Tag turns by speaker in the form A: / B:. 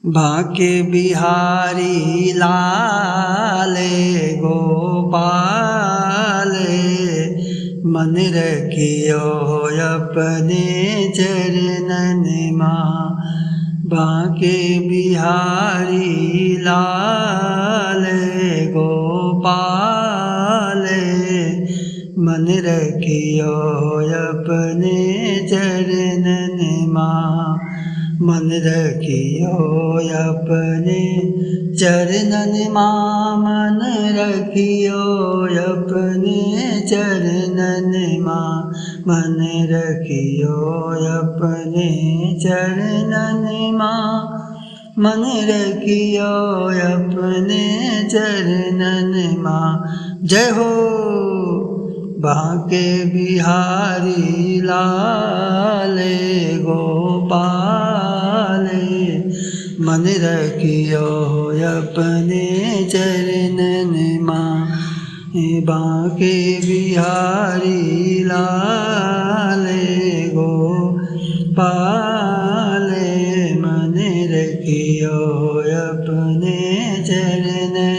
A: बांके बिहारी लाल गोपाल मन रखियो अपने चरणन माँ। बांके बिहारी लाल गोपाल मन रखियो अपने चरणन माँ। मन रखियो अपने चरणन माँ। मन रखियो अपने चरणन माँ। मन रखियो अपने चरणन माँ। मन रखियो अपने चरणन माँ। जय हो बांके बिहारी लाल गोपाल मन रखियो अपने चरणन माँ। बांके बिहारी लाल गोपाल मन रखियो अपने चरणन